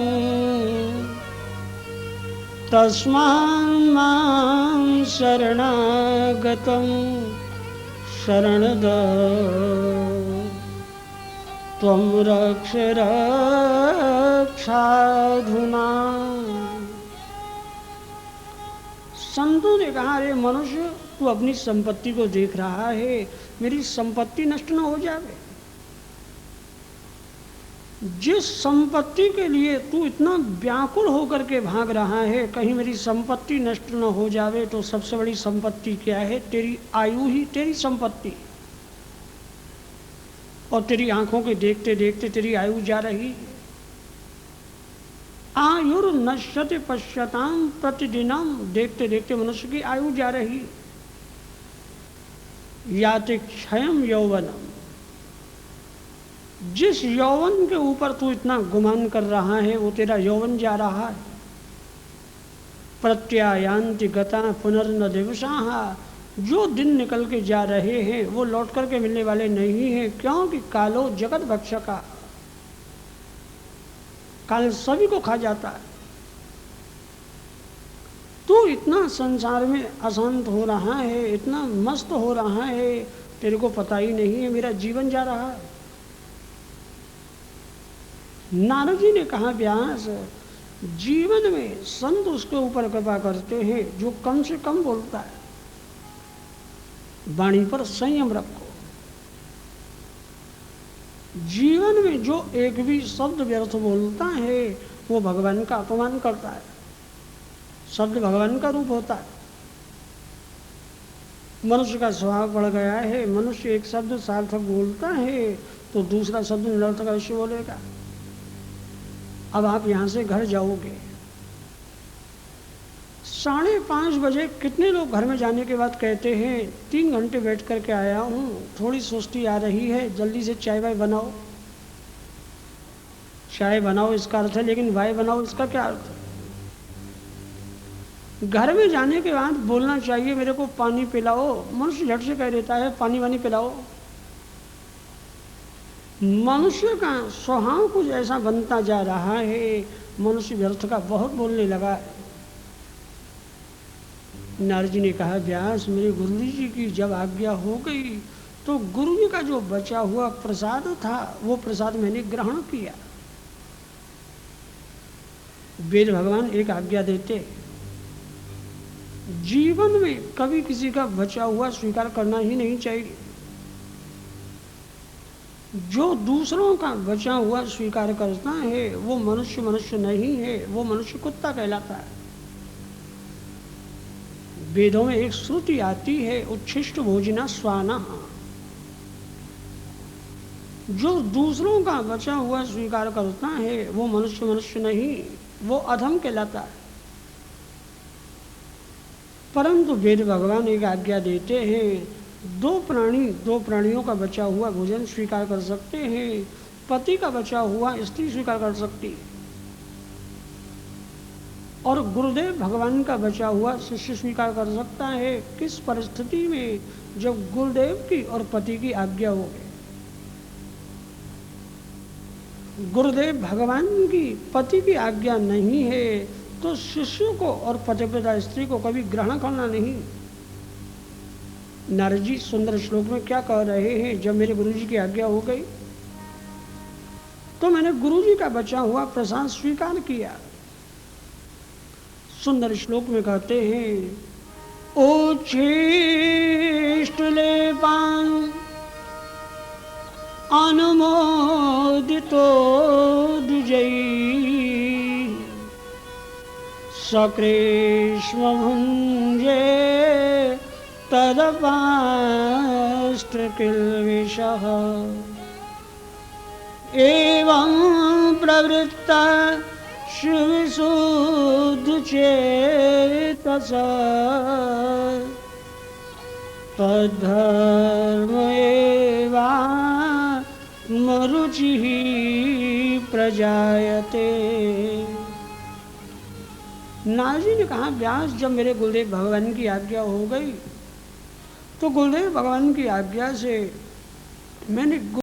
तस्मान् मां शरणागतं शरणद। त्वं रक्ष रक्षाधुना। संतों ने कहा, अरे मनुष्य, तू अपनी संपत्ति को देख रहा है, मेरी संपत्ति नष्ट न हो जावे। जिस संपत्ति के लिए तू इतना व्याकुल होकर के भाग रहा है, कहीं मेरी संपत्ति नष्ट न हो जावे, तो सबसे बड़ी संपत्ति क्या है? तेरी आयु ही तेरी संपत्ति। और तेरी आंखों के देखते देखते तेरी आयु जा रही। आयुर्नश्यते पश्यताम प्रतिदिनम, देखते देखते मनुष्य की आयु जा रही। याति क्षयम यौवनम, जिस यौवन के ऊपर तू इतना गुमान कर रहा है, वो तेरा यौवन जा रहा है। प्रत्यायांति गता पुनर्न दिवसाः, जो दिन निकल के जा रहे हैं वो लौट करके मिलने वाले नहीं हैं। क्योंकि कालो जगत भक्षका, काल सभी को खा जाता है। तू इतना संसार में अशांत हो रहा है, इतना मस्त हो रहा है, तेरे को पता ही नहीं है मेरा जीवन जा रहा है। नारद जी ने कहा, व्यास, जीवन में संत उसके ऊपर कृपा करते हैं जो कम से कम बोलता है। वाणी पर संयम रखो। जीवन में जो एक भी शब्द व्यर्थ बोलता है वो भगवान का अपमान करता है। शब्द भगवान का रूप होता है। मनुष्य का स्वभाव पड़ गया है, मनुष्य एक शब्द सार्थक बोलता है तो दूसरा शब्द निरर्थक अवश्य बोलेगा। अब आप यहाँ से घर जाओगे, 5:30 बजे कितने लोग घर में जाने के बाद कहते हैं 3 घंटे बैठ करके आया हूँ, थोड़ी सुस्ती आ रही है, जल्दी से चाय वाय बनाओ। चाय बनाओ इसका अर्थ है, लेकिन वाय बनाओ इसका क्या अर्थ है? घर में जाने के बाद बोलना चाहिए मेरे को पानी पिलाओ, मनुष्य झट से कह देता है पानी वानी पिलाओ। मनुष्य का स्वभाव कुछ ऐसा बनता जा रहा है, मनुष्य व्यर्थ का बहुत बोलने लगा है। नारद जी ने कहा, व्यास, मेरे गुरु जी की जब आज्ञा हो गई तो गुरु जी का जो बचा हुआ प्रसाद था वो प्रसाद मैंने ग्रहण किया। वेद भगवान एक आज्ञा देते, जीवन में कभी किसी का बचा हुआ स्वीकार करना ही नहीं चाहिए। जो दूसरों का बचा हुआ स्वीकार करता है वो मनुष्य मनुष्य नहीं है, वो मनुष्य कुत्ता कहलाता है। वेदों में एक श्रुति आती है, उच्छिष्ट भोजना स्वाना। जो दूसरों का बचा हुआ स्वीकार करता है वो मनुष्य मनुष्य नहीं, वो अधम कहलाता है। परंतु वेद भगवान एक आज्ञा देते हैं, दो प्राणियों का बचा हुआ भोजन स्वीकार कर सकते हैं। पति का बचा हुआ स्त्री स्वीकार कर सकती है, और गुरुदेव भगवान का बचा हुआ शिष्य स्वीकार कर सकता है। किस परिस्थिति में? जब गुरुदेव की और पति की आज्ञा हो गई। गुरुदेव भगवान की पति की आज्ञा नहीं है तो शिष्य को और पतिव्रता स्त्री को कभी ग्रहण करना नहीं। नारद जी सुंदर श्लोक में क्या कह रहे हैं, जब मेरे गुरु जी की आज्ञा हो गई तो मैंने गुरु जी का बचा हुआ प्रसाद स्वीकार किया। सुंदर श्लोक में कहते हैं, उच्छिष्ट लेपान अनुमोदितो द्विजैः सकृष्म भुञ्जे तदपाष्ट्रकिल्बिषः एवं प्रवृत्ता शुविशुद्धचेतसा तद्धर्म एवात्मरुचिः प्रजायते। नारद जी ने कहा, व्यास, जब मेरे गुरुदेव भगवान की आज्ञा हो गई तो गुरुदेव भगवान की आज्ञा से मैंने